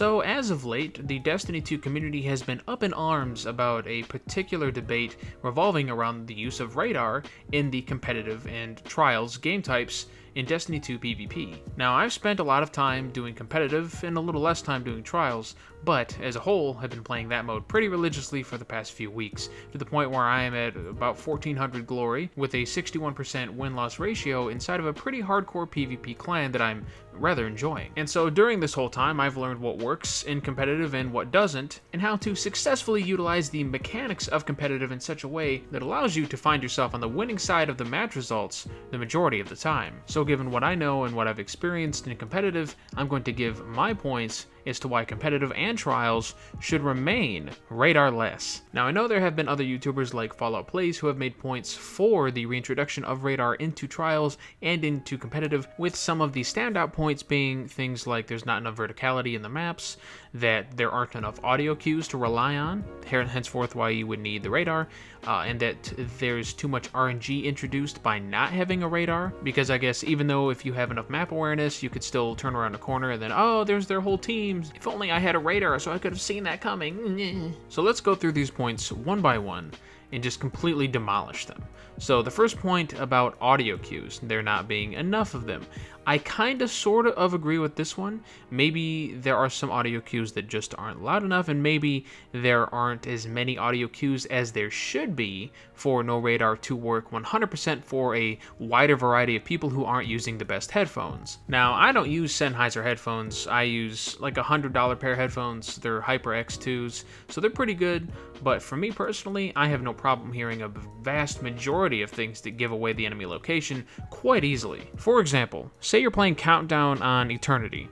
So as of late, the Destiny 2 community has been up in arms about a particular debate revolving around the use of radar in the competitive and trials game types in Destiny 2 PvP. Now, I've spent a lot of time doing competitive and a little less time doing trials, but as a whole, have been playing that mode pretty religiously for the past few weeks, to the point where I am at about 1400 glory with a 61% win-loss ratio inside of a pretty hardcore PvP clan that I'm rather enjoying. And so during this whole time, I've learned what works in competitive and what doesn't, and how to successfully utilize the mechanics of competitive in such a way that allows you to find yourself on the winning side of the match results the majority of the time. So given what I know and what I've experienced in competitive, I'm going to give my points as to why competitive and trials should remain radar-less. Now, I know there have been other YouTubers like Fallout Plays who have made points for the reintroduction of radar into trials and into competitive, with some of the standout points being things like there's not enough verticality in the maps, that there aren't enough audio cues to rely on, henceforth why you would need the radar, and that there's too much RNG introduced by not having a radar, because I guess even though if you have enough map awareness, you could still turn around a corner and then, oh, there's their whole team. If only I had a radar so I could have seen that coming. So let's go through these points one by one and just completely demolish them. So the first point about audio cues, there not being enough of them. I kind of sort of agree with this one. Maybe there are some audio cues that just aren't loud enough, and maybe there aren't as many audio cues as there should be for no radar to work 100% for a wider variety of people who aren't using the best headphones. Now, I don't use Sennheiser headphones. I use like $100 pair headphones. They're Hyper X2s, so they're pretty good. But for me personally, I have no problem hearing a vast majority of things that give away the enemy location quite easily. For example, say you're playing Countdown on Eternity.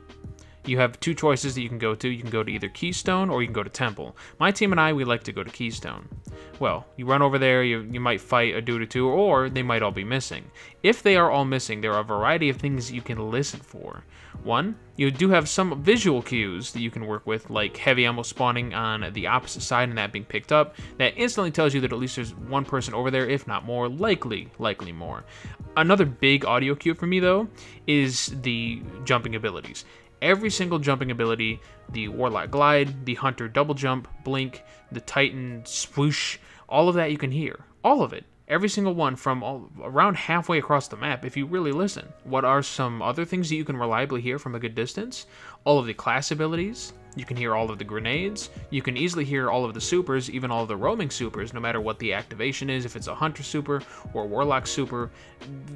You have two choices that you can go to. You can go to either Keystone or you can go to Temple. My team and I, we like to go to Keystone. Well, you run over there, you might fight a dude or two, or they might all be missing. If they are all missing, there are a variety of things you can listen for. One, you do have some visual cues that you can work with, like heavy ammo spawning on the opposite side and that being picked up. That instantly tells you that at least there's one person over there, if not more, likely more. Another big audio cue for me, though, is the jumping abilities. Every single jumping ability, the Warlock Glide, the Hunter Double Jump, Blink, the Titan Swoosh, all of that you can hear. All of it. Every single one from around halfway across the map if you really listen. What are some other things that you can reliably hear from a good distance? All of the class abilities. You can hear all of the grenades. You can easily hear all of the supers, even all of the roaming supers, no matter what the activation is. If it's a Hunter super or a Warlock super,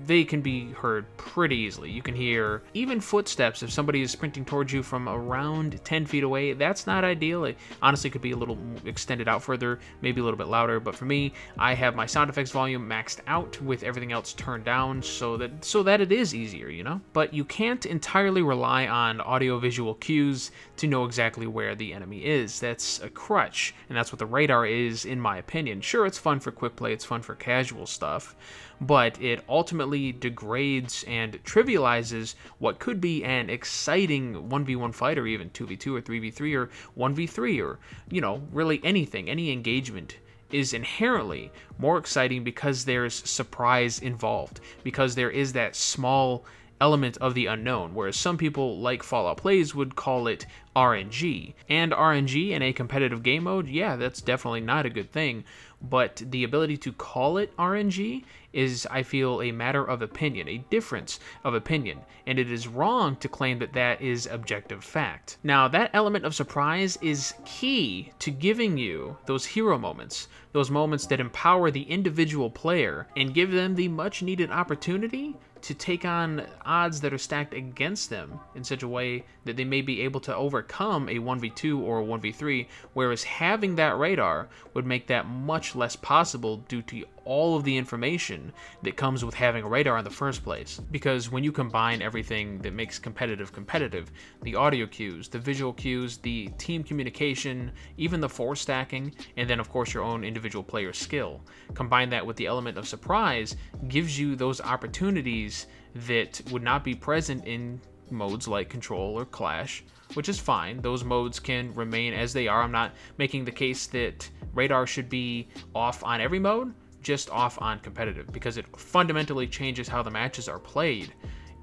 they can be heard pretty easily. You can hear even footsteps if somebody is sprinting towards you from around 10 feet away. That's not ideal. It honestly could be a little extended out further, maybe a little bit louder, but for me, I have my sound effects volume maxed out with everything else turned down so that it is easier, you know? But you can't entirely rely on audio-visual cues to know exactly where the enemy is. That's a crutch, and that's what the radar is, in my opinion. Sure, it's fun for quick play, it's fun for casual stuff, but it ultimately degrades and trivializes what could be an exciting 1v1 fight, or even 2v2 or 3v3 or 1v3, or, you know, really anything. Any engagement is inherently more exciting because there's surprise involved, because there is that small element of the unknown, whereas some people like Fallout Plays would call it RNG. And RNG in a competitive game mode, yeah, that's definitely not a good thing, but the ability to call it RNG is, I feel, a matter of opinion, a difference of opinion, and it is wrong to claim that that is objective fact. Now, that element of surprise is key to giving you those hero moments, those moments that empower the individual player and give them the much needed opportunity to take on odds that are stacked against them in such a way that they may be able to overcome a 1v2 or a 1v3, whereas having that radar would make that much less possible due to all of the information that comes with having a radar in the first place. Because when you combine everything that makes competitive, the audio cues, the visual cues, the team communication, even the force stacking, and then of course your own individual player skill, combine that with the element of surprise, gives you those opportunities that would not be present in modes like Control or Clash, which is fine. Those modes can remain as they are. I'm not making the case that radar should be off on every mode, just off on competitive, because it fundamentally changes how the matches are played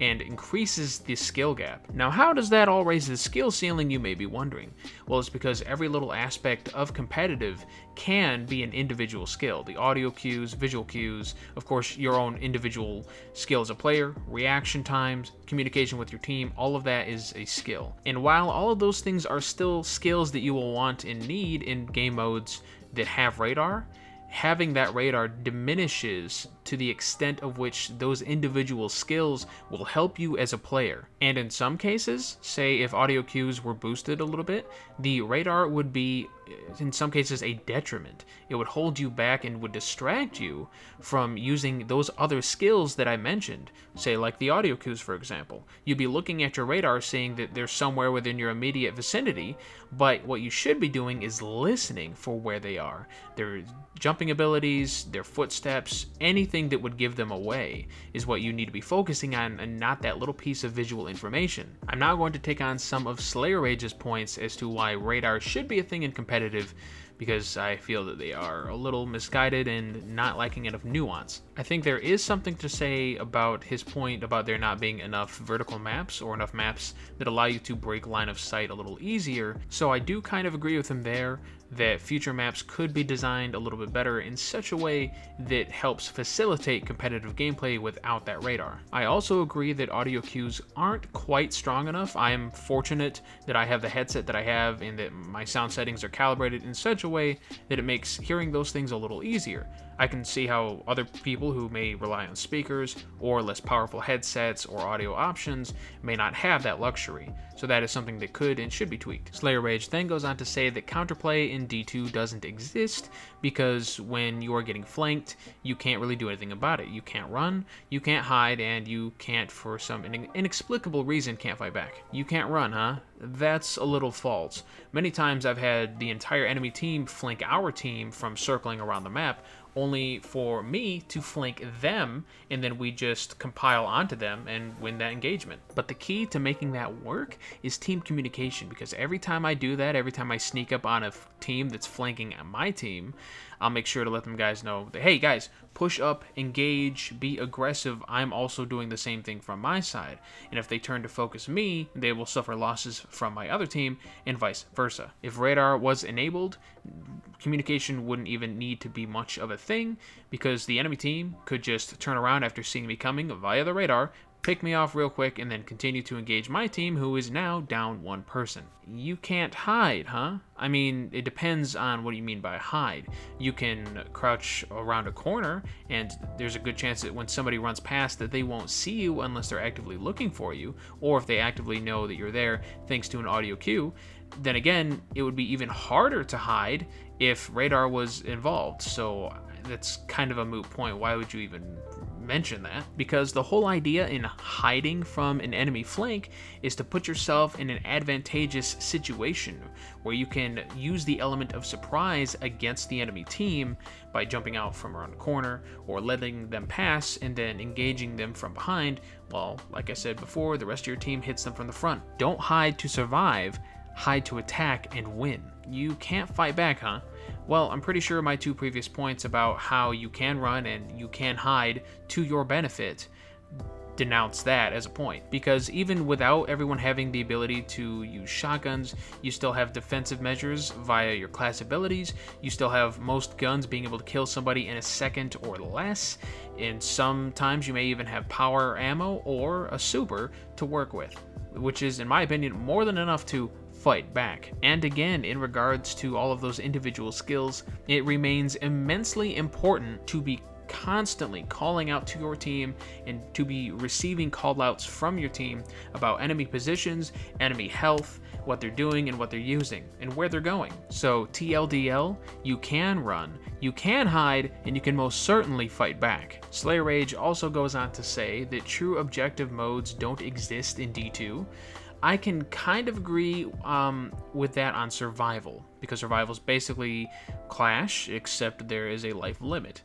and increases the skill gap. Now, how does that all raise the skill ceiling, you may be wondering? Well, it's because every little aspect of competitive can be an individual skill. The audio cues, visual cues, of course, your own individual skill as a player, reaction times, communication with your team, all of that is a skill. And while all of those things are still skills that you will want and need in game modes that have radar, having that radar diminishes to the extent of which those individual skills will help you as a player. And in some cases, say if audio cues were boosted a little bit, the radar would be, in some cases, a detriment. It would hold you back and would distract you from using those other skills that I mentioned, say like the audio cues, for example. You'd be looking at your radar saying that they're somewhere within your immediate vicinity, but what you should be doing is listening for where they are. Their jumping abilities, their footsteps, anything that would give them away is what you need to be focusing on, and not that little piece of visual information. I'm now going to take on some of Slayerrage's points as to why radar should be a thing in competitive, because I feel that they are a little misguided and not lacking enough nuance. I think there is something to say about his point about there not being enough vertical maps or enough maps that allow you to break line of sight a little easier, so I do kind of agree with him there that future maps could be designed a little bit better in such a way that helps facilitate competitive gameplay without that radar. I also agree that audio cues aren't quite strong enough. I am fortunate that I have the headset that I have and that my sound settings are calibrated in such a way that it makes hearing those things a little easier. I can see how other people who may rely on speakers or less powerful headsets or audio options may not have that luxury, so that is something that could and should be tweaked. Slayerrage then goes on to say that counterplay in D2 doesn't exist because when you are getting flanked, you can't really do anything about it. You can't run, you can't hide, and you can't, for some inexplicable reason, can't fight back. You can't run, huh? That's a little false. Many times I've had the entire enemy team flank our team from circling around the map, only for me to flank them, and then we just compile onto them and win that engagement. But the key to making that work is team communication, because every time I do that, every time I sneak up on a team that's flanking my team, I'll make sure to let them guys know that, hey guys, push up, engage, be aggressive. I'm also doing the same thing from my side. And if they turn to focus me, they will suffer losses from my other team, and vice versa. If radar was enabled, communication wouldn't even need to be much of a thing, because the enemy team could just turn around after seeing me coming via the radar, pick me off real quick, and then continue to engage my team, who is now down one person. You can't hide, huh? I mean, it depends on what you mean by hide. You can crouch around a corner, and there's a good chance that when somebody runs past that they won't see you unless they're actively looking for you, or if they actively know that you're there thanks to an audio cue. Then again, it would be even harder to hide if radar was involved, so that's kind of a moot point. Why would you even mention that? Because the whole idea in hiding from an enemy flank is to put yourself in an advantageous situation where you can use the element of surprise against the enemy team by jumping out from around a corner or letting them pass and then engaging them from behind, while, like I said before, the rest of your team hits them from the front. Don't hide to survive, hide to attack and win. You can't fight back, huh? Well, I'm pretty sure my two previous points about how you can run and you can hide to your benefit denounce that as a point, because even without everyone having the ability to use shotguns, you still have defensive measures via your class abilities. You still have most guns being able to kill somebody in a second or less, and sometimes you may even have power ammo or a super to work with, which is, in my opinion, more than enough to fight back. And again, in regards to all of those individual skills, it remains immensely important to be constantly calling out to your team and to be receiving call-outs from your team about enemy positions, enemy health, what they're doing and what they're using, and where they're going. So TLDL, you can run, you can hide, and you can most certainly fight back. Slayerrage also goes on to say that true objective modes don't exist in D2. I can kind of agree with that on survival, because survival is basically Clash, except there is a life limit.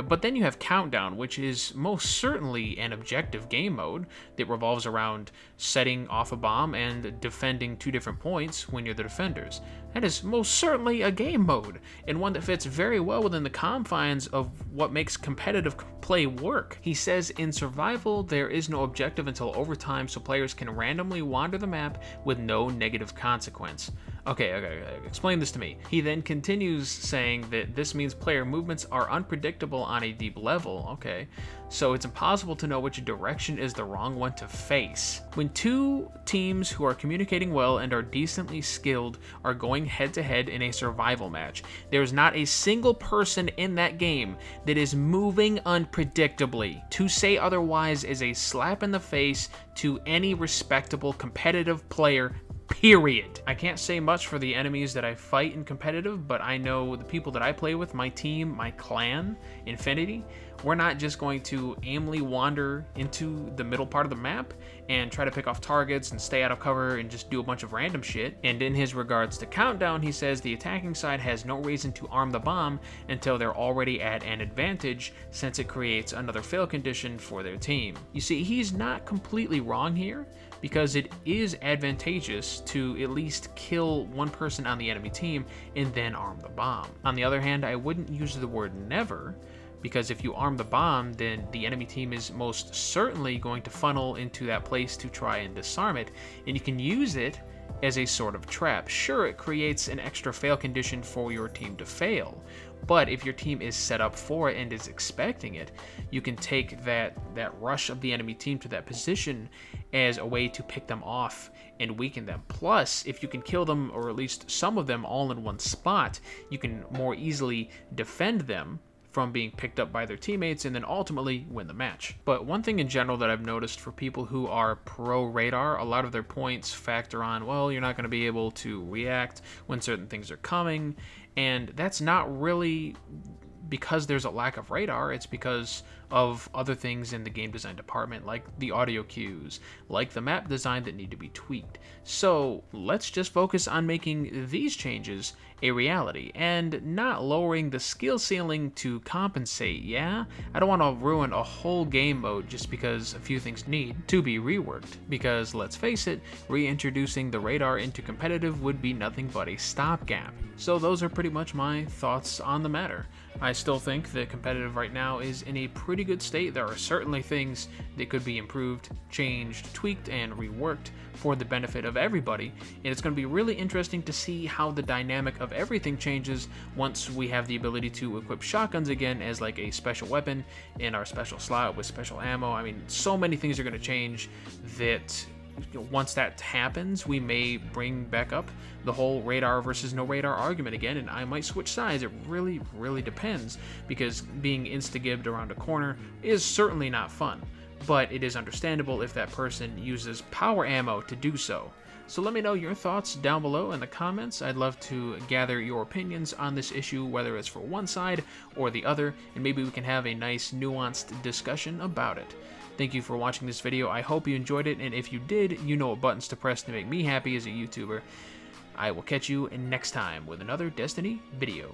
But then you have Countdown, which is most certainly an objective game mode that revolves around setting off a bomb and defending 2 different points when you're the defenders. That is most certainly a game mode, and one that fits very well within the confines of what makes competitive play work. He says in survival, there is no objective until overtime, so players can randomly wander the map with no negative consequence. Okay, explain this to me. He then continues saying that this means player movements are unpredictable on a deep level. Okay, so it's impossible to know which direction is the wrong one to face. When 2 teams who are communicating well and are decently skilled are going head-to-head in a survival match, there's not a single person in that game that is moving unpredictably. To say otherwise is a slap in the face to any respectable competitive player, period. I can't say much for the enemies that I fight in competitive, but I know the people that I play with, my team, my clan, Infinity, we're not just going to aimlessly wander into the middle part of the map and try to pick off targets and stay out of cover and just do a bunch of random shit. And in his regards to Countdown, he says the attacking side has no reason to arm the bomb until they're already at an advantage, since it creates another fail condition for their team. You see, he's not completely wrong here, because it is advantageous to at least kill 1 person on the enemy team and then arm the bomb. On the other hand, I wouldn't use the word never, because if you arm the bomb, then the enemy team is most certainly going to funnel into that place to try and disarm it, and you can use it as a sort of trap. Sure, it creates an extra fail condition for your team to fail, but if your team is set up for it and is expecting it, you can take that rush of the enemy team to that position as a way to pick them off and weaken them. Plus, if you can kill them, or at least some of them, all in one spot, you can more easily defend them from being picked up by their teammates and then ultimately win the match. But one thing in general that I've noticed for people who are pro radar, a lot of their points factor on, well, you're not going to be able to react when certain things are coming, and that's not really because there's a lack of radar. It's because of other things in the game design department, like the audio cues, like the map design that need to be tweaked. So let's just focus on making these changes a reality and not lowering the skill ceiling to compensate, yeah? I don't want to ruin a whole game mode just because a few things need to be reworked, because let's face it, reintroducing the radar into competitive would be nothing but a stopgap. So those are pretty much my thoughts on the matter. I still think that competitive right now is in a pretty good state. There are certainly things that could be improved, changed, tweaked, and reworked for the benefit of everybody, and it's going to be really interesting to see how the dynamic of everything changes once we have the ability to equip shotguns again as like a special weapon in our special slot with special ammo. I mean, so many things are going to change that once that happens, we may bring back up the whole radar versus no radar argument again, and I might switch sides. It really depends, because being insta-gibbed around a corner is certainly not fun, but it is understandable if that person uses power ammo to do so. So let me know your thoughts down below in the comments. I'd love to gather your opinions on this issue, whether it's for one side or the other, and maybe we can have a nice nuanced discussion about it. Thank you for watching this video. I hope you enjoyed it, and if you did, you know what buttons to press to make me happy as a YouTuber. I will catch you next time with another Destiny video.